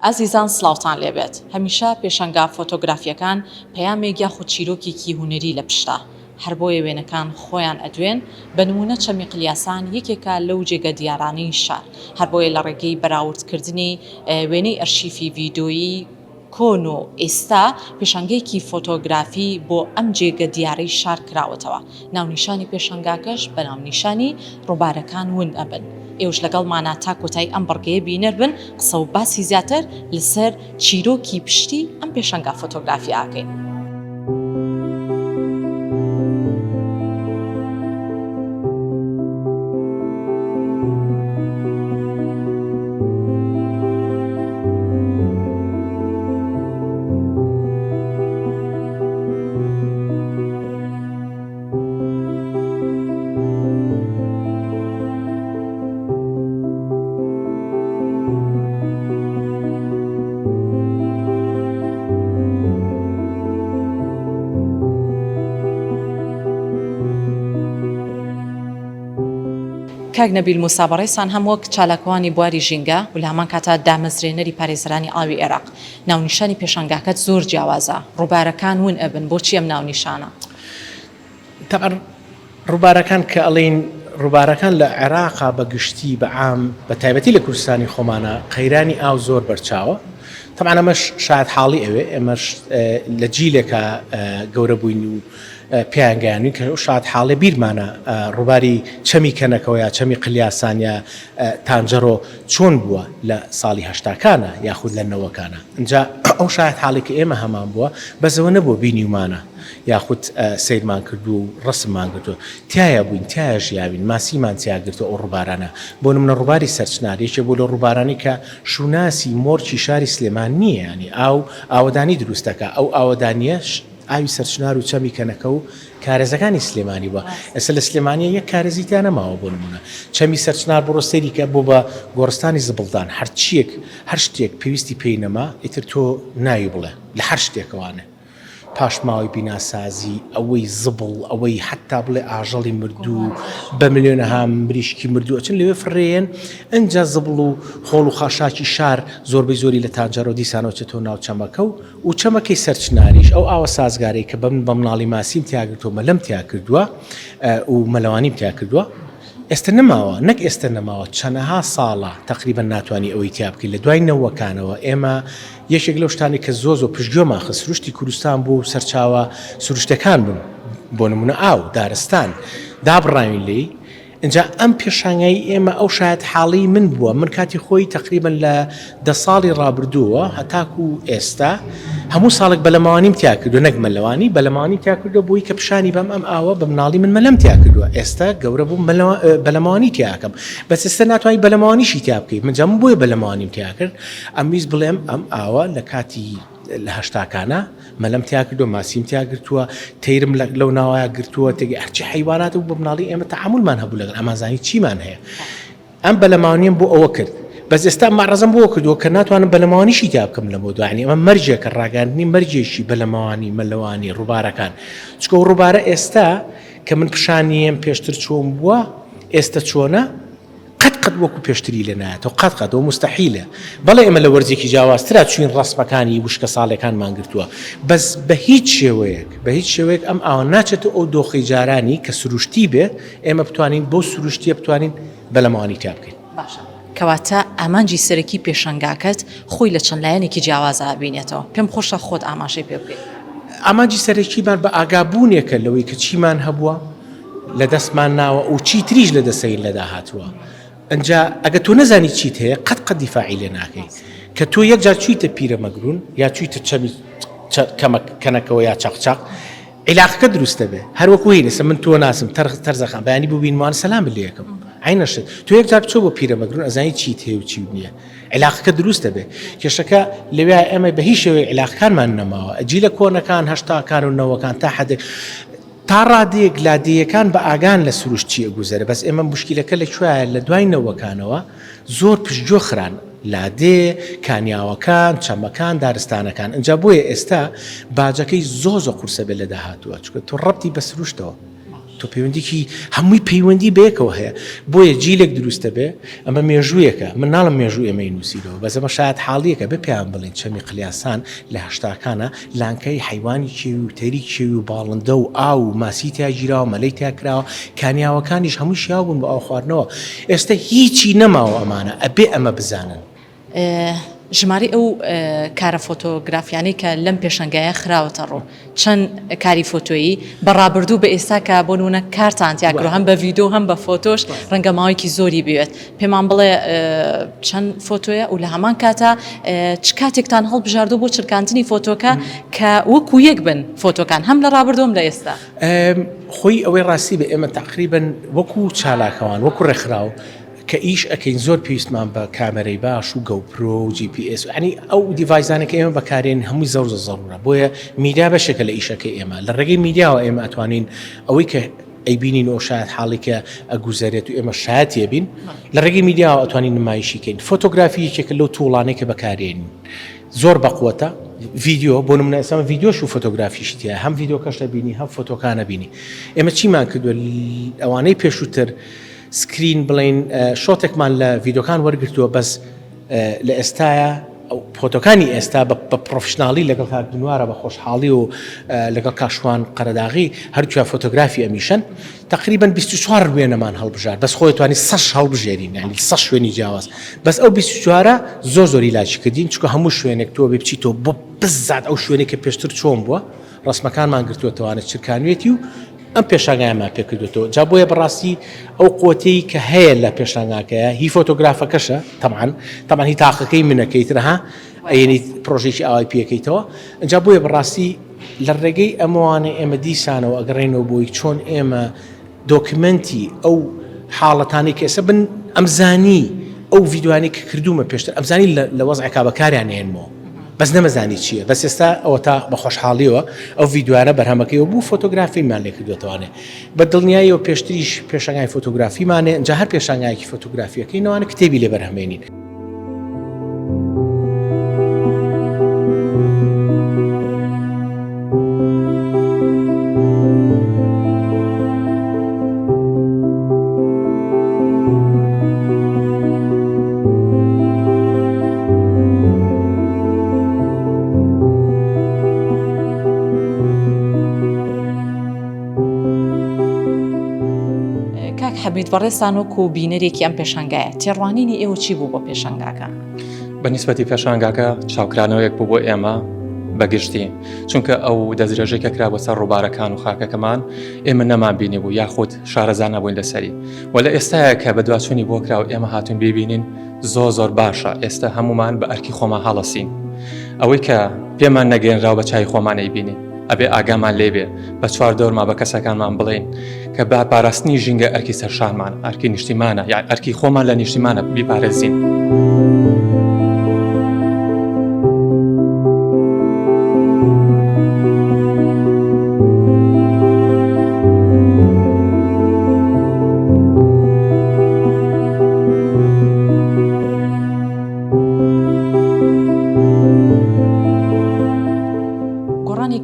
ئازیزان سڵاوتان لێبێت هەمیشە پێشەنگا فۆتۆگرافیەکان پەیامێک یاخود چیرۆکێکی هونەری لە پشتە هەر بۆیە وێنەکان خۆیان ئەدوێن بە نمونە چەمی قلیاسان یەکێکە لەو جێگە دیارانەی شار هەر بۆیە لە ڕێگەی بەراوردکردنی وێنەی ئەرشیفی ڤیدۆیی کۆن و ئێستا پێشەنگەیەکی فۆتۆگرافی بۆ ئەم جێگە دیارەی شار کراوەتەوە ناونیشانی پێشەنگاکەش بە ناونیشانی ڕووبارەکان ون ئەبن ئێوش لەگەڵمانە تا کۆتایی ئەم بڕگەیە بینەر بن قسە و باسی زیاتر لەسەر چیرۆکی پشتی ئەم پێشەنگا فۆتۆگرافی ئاکەین. کاک نەبیل موسا بەڕێستان هەم وەک چالاکوانی بواری ژینگە و لە هەمان کاتا دامەزرێنەری پارێزرانی ئاوی عێراق ناونیشانی پێشەنگاکەت زۆر جیاوازە ڕووبارەکان ون ئەبن بۆچی ئەم ناونیشانە؟ طبعا ڕووبارەکان کە ئەڵێن ڕووبارەکان لە عێراقا بە گشتی بە عام بە تایبەتی لە کوردستانی خۆمانە قەیرانی ئاو زۆر بەرچاوە طبعا ئەمەش شاید حاڵی ئەوێ ئێمەش لە جیلێکە گەورە بووین و پیانگەیانی کە شاد حاڵێ بیرمانە ڕووباری چەمی کەنەکەوە یا چەمی قلیاسان یا تانجەرۆ چۆن بووە لە ساڵی هەشتاکانە یاخود لە نەوەکانە اینجا ئەو شاید حاڵی کە ئێمە هەمان بووە بەزەوە نەبووە بینیومانە یاخود سیرمان کردو و ڕسممان کردو تایە بووین تایە ژیاوین ماسیمان تیاگرتو ئەو ڕووبارانە بۆ نمونە ڕووباری سەرچناریەکێ بۆ لە ڕووبارانی کە شوناسی مۆرچی شاری سلێمان نییە ینی ئاوەدانی دروستەکە ئەو ئاوەدانیەش ئاوی سەرچنار و چەمی کەنەکە و کارێزەکانی سلێمانی بووە ئێستا لە سلێمانیە یەک کارێزیتیان نەماوە بۆ نمونە چەمی سەرچنار بۆ ڕۆستێری کە بۆ بە گۆڕستانی زبڵدان هەر شتێک پێویستی پێی نەما ئیتر تۆ ناوی بڵێ لە هەر شتێکەوانە پاشماوەی بیناسازی ئەوەی زبڵ ئەوەی حتا بڵێ ئاژەڵی مردوو بە ملیۆنەها مریشکی مردووە چن لەوێ فڕێن ئەنجا زبڵ و خۆڵ و خاشاکی شار زۆربەی زۆری لە تانجەرۆ دیسانەوە چێتۆ ناو چەمەکە و چەمەکەی سەرچناریش ئەو ئاوە سازگارەی کە بە مناڵی ماسیم تیا کردووە مەلەم تیا کردووە و مەلەوانیم تیا کردووە ئێستا نەماوە نەک ئێستا نەماوە چەندەها ساڵە تقریبا ناتوانانی ئەوەی تیا بکەین لە دوای نەوەکانەوە ئێمە یەکێک لەو شتانی کە زۆ پشتگوێمان خست سروشتی کوردستان بوو سەرچاوە سروشتەکان بوون بۆ نمونە ئاو دارستان دابڕاوین لێی اینجا ئەم پێشانگای ئێمە ئەو شاید حاڵی من بووە من کاتی خۆی تقریبا لە 10 ساڵی ڕابردووە هەتاکو ئێستا هەموو ساڵێک بەلەماوانیم تیا کردو نەک مەلەوانی بەلەماوانی تیا کردو بۆی کە پیشانی بەم ئەم ئاوە بە مناڵی من مەلەم تیا کردووە ئێستا گەورە بوو بەلەماوانی تیاکەم بەس ئێستا ناتوانانی بەلەماوانیشی تیا بکەیت من جەم بۆیە بەلەماوانیم تیا کرد ئەمیز بڵێم ئەم ئاوە لە کاتی لە هەشتاکانە مەلەم تیا کردو ماسیم تیا گرتووە تیرم لەو ناوایە گرتووە تێگە هەرچی حیوانات و بە مناڵی ئێمە تەعاملمان هەبوو لەگەڵ ئەمازانی چیمان هەیە ئەم بەلەماوانیم بۆ ئەوە کرد بەس ئێستا مەڕەزم بۆ کردووە کە ناتوانم بەلەماوانیشی تا بکەم لە بۆ دوانی ئەمە مەرجێکە ڕاگەاندنی مەرجێکی بەلەماوانی مەلەوانی ڕووبارەکان چکە ڕووبارە ئێستا کە من پیشانیم پێشتر چۆن بووە ئێستا چۆنە قەت وەکو پێشتری لە نایەتەوە قەت و مستەحیلە بەڵێ ئێمە لە وەرزێکی جیاوازترا چوین ڕسمەکانی وشکە ساڵەکانمان گرتووە بەس بە هیچ شێوەیەک ئەم ئاوە ناچێتە ئەو دۆخی جارانی کە سروشتی بێ ئێمە بتوانین بۆ سروشتیە بتوانین بەلەماوانی تا بکەین باشە کەواتە ئامانجی سەرەکی پێشەنگاکەت خۆی لە چەند لایەنێکی جیاوازە بینێتەوە پێم خۆشە خۆت ئاماژەی پێ بکەیت ئامانجی سەرەکیمان بە ئاگابوونێکە لەوەی کە چیمان هەبووە لە دەستمان ناوە و چی تریش لە دەسەین لەدا هاتووە ئەنجا ئەگە تۆ نەزانی چیت هەیە قەت دیفاعی لێ ناکەی کە تۆ یەکجار چویتە پیرە مەگرون یا چویتە چەمی کەنەکەوە یا چاقچاق عیلاقەکە دروستە بێ هەر وەکو هینەسە من تۆ ناسم تەرزەخان بەیانی ببینمان سەلام لێ یەکەم عینەشت تۆ یەکجار بچۆ بۆ پیرە مەگرون ئەزانی چیت هەیە و چی نییە عیلاقەکە دروستە بێ کێشەکە لەوێ ئێمە بە هیچ شێوەیە عیلاقەکانمان نەماوە ئەجی لە کۆنەکان هەشتاکان و نەوەکان تا حدێک تا ڕادەیەک لادەیەکان بە ئاگان لە سروشتیە گوزەرە بەس ئێمە مشکلەکە لەکوێیە لە دوای نەوەکانەوە زۆر پشتگوێ خران لادێ کانیاوەکان چەمەکان دارستانەکان ئەنجا بۆیە ئێستا باجەکەی زۆ قورسە بێت لە داهاتووە چکە تۆ ڕەبتی بە سروشتەوە تۆ پەیوەندیکی هەمووی پەیوەندی بەیەکەوە هەیە بۆیە جیلێک دروستە بێ ئەمە مێژوویەکە من ناڵم مێژوو ئێمەی نووسیرەوە بەس ئەمە شاید حاڵیەکە بە پێیان بڵین چەمی قلیاسان لە هەشتاکانە لانکەی حیوانی کێوی و تەری کێوی و باڵندە و ئاو و ماسی تیا گیراوە مەلەی تیا کراوە کانیاوەکانیش هەموو شیاو بوون بە ئاو خواردنەوە ئێستا هیچی نەماوە ئەمانە ئەبێ ئەمە بزانن ژماری ئەو کارە فۆتۆگرافیانەی کە لەم پێشەنگایە خراوەتە ڕوو چەند کاری فۆتۆیی بەڕابردوو بە ئێستا کە بۆ نمونە کارتان تیاگرۆ هەم بە ڤیدۆ هەم بە فۆتۆش ڕەنگە ماوەیەکی زۆری بوێت پێمان بڵێ چەند فۆتۆیە و لە هەمان کاتە چ کاتێکتان هەڵبژاردوو بۆ چرکاندنی فۆتۆکە کە وەکو یەک بن فۆتۆکان هەم لە ڕابردووم لە ئێستا خۆی ئەوەی ڕاستی بە ئێمە تقریبن وەکو چالاکەوان وەکو ڕێکخراو کە ئیش ئەەکەین زۆر پێویستمان بە کامەرەی باش و گەوپرۆ و GPS ینی ئەو دیڤایزانەکە ئێمە بەکارێن هەمووی زەور زەڕورە بۆیە میدیا بەشێکە لە ئیشەکەی ئێمە لە ڕێگەی میدیاوە ئێمە ئەتوانین ئەوەی کە ئەیبینین ئەو شاید حاڵێکە ئەگوزارێت و ئێمە شاید تێبین لە ڕێگەی میدیاوە ئەتوانین نمایشیکەین فۆتۆگرافی یەکێکە لەو تووڵانەی کە بەکارێنین زۆر بەقوەتە ڤیددیۆ بۆ نمونە ئێستا ڤیددیۆش و فۆتۆگرافیشتیە هەم ڤیددیۆکەش دەبینی هەم فۆتۆکانە بینی ئێمە چیمان کردووە ئەوانەی پێشووتر سکرین بڵین شۆتێکمان لە ڤیددیۆکان وەرگرتووە بەس لە ئێستاە فۆتۆکانی ئێستا بە پرۆفشناڵی لەگەڵ کاردنوارە بە خۆشحاڵی و لەگەڵ کاشوان قەرەداغی هەرچوە فۆتۆگرافی ئەمیشن تقریبا 24 وێنەمان هەڵبژار بەس خۆی توانی 100 هەڵبژێرین ینی 100 شوێنی جیاواز بەس ئەو 24 زۆر عیلاج کردین چونکە هەموو شوێنێک تۆ بێ بچیتەوە بۆ بزات ئەو شوێنێک کە پێشتر چۆن بووە ڕسمەکانمان گرتووەتەوانێت چرکانوێتی و ئەم پێشانگایمان پێکردوێتەوە جا بۆیە بەڕاستی ئەو قوتەی کە هەیە لە پێشانگاکەیە هی فۆتۆگرافەکەشە تەمان هی تاقەکەی منەکەیترها ئەینی پرۆژێکی ئاوای پێکەیتەوە ئەجا بۆیە بەڕاستی لە ڕێگەی ئەمەوانەی ئەمە دیسانەوە ئەگەڕێنەوە بۆی چۆن ئێمە دۆکمنتی ئەو حاڵەتانی کە ئێستا بن ئەمزانی ئەو ڤیددیوانی کە کردومە پێشتر ئەمزانی لە وەزعێکا بەکاریان هێنمەوە بەس نەمەزانی چییە بەس ئێستا ئەوە تا بە خۆشحاڵیەوە ئەو ڤیددیوانە بەرهەمەکەیەوە بوو فۆتۆگرافیمان لێ کردوێتەوانێ بە دڵنیاییەوە پێشتریش پێشنگای فۆتۆگرافیمانێ جا هەر پێشنگایەکی فۆتۆگرافیەکەینەوەوانە کتێبی لێ بەرهەمێنین حەمید بەڕێستان وەکو بینەرێکی ئەم پێشەنگایە تێڕوانینی ئێوە چی بوو بۆ پێشەنگاکە؟ بەنسبەتی پێشانگاکە چاوکرانەوەیەک بوو بۆ ئێمە بەگشتی چونکە ئەو دەستدرێژێکە کرا بە سەر ڕووبارەکان و خاکەکەمان ئێمە نەمان بینی بوو یاخود شارەزان نەبووین لەسەری و لە ئێستاە کە بە دوچوونی بۆ کرا و ئێمە هاتوون ببینین زۆر باشە ئێستا هەمومان بە ئەرکی خۆمان هەڵەسین ئەوەی کە پێمان نەگەێنراو بە چای خۆمانەی بینی ئەبێ ئاگامان لێبێ بە چوار دەورما بە کەسەکانمان بڵێن کە با پاراستنی ژینگە ئەرکی سەرشانمان ئەرکی نیشتیمانە یا ئەرکی خۆمان لە نیشتیمانە بیپارێزین.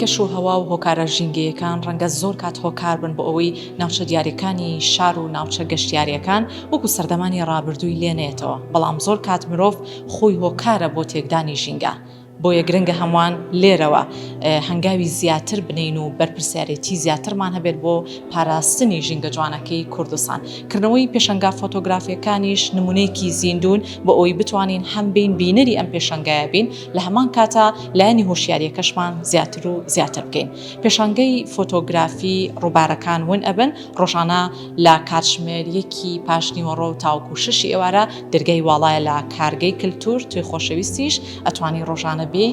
کەش و هەوا و هۆکارە ژینگەیەکان ڕەنگە زۆر کات هۆکار بن بۆ ئەوەی ناوچە دیاریەکانی شار و ناوچە گەشتیاریەکان وەکو سەردەمانی ڕابردووی لێنێتەوە بەڵام زۆر کات مرۆڤ خۆی هۆکارە بۆ تێکدانی ژینگە بۆیە گرنگە هەمووان لێرەوە هەنگاوی زیاتر بنین و بەرپرسیارەتی زیاترمان هەبێت بۆ پاراستنی ژینگە جوانەکەی کوردستان کردنەوەی پێشەنگا فۆتۆگرافیەکانیش نمونەیەکی زیندون بۆ ئەوەی بتوانین هەم بین بینەری ئەم پێشەنگایە بین لە هەمان کاتە لایەنی هۆشیاریەکەشمان زیاتر و زیاتر بکەین پێشەنگەی فۆتۆگرافی ڕووبارەکان ون ئەبن ڕۆژانە لە کاتژمێریەکی پاشنیوەڕۆ و تاوکو شەشی ئێوارە دەرگای واڵایە لە کارگەی کللتور توی خۆشەویستیش ئەتوانی ڕۆژانە بێ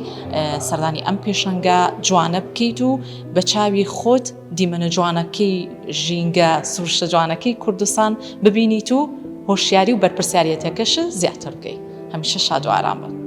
سەردانی ئەم پێشەنگە جوانە بکەیت و بە چاوی خۆت دیمەنە جوانەکەی ژینگە سروشتە جوانەکەی کوردستان ببینیت و هۆشیاری و بەرپرسیارەتەکەش زیاتر بکەیت هەمیشە شاد و ئارام بن.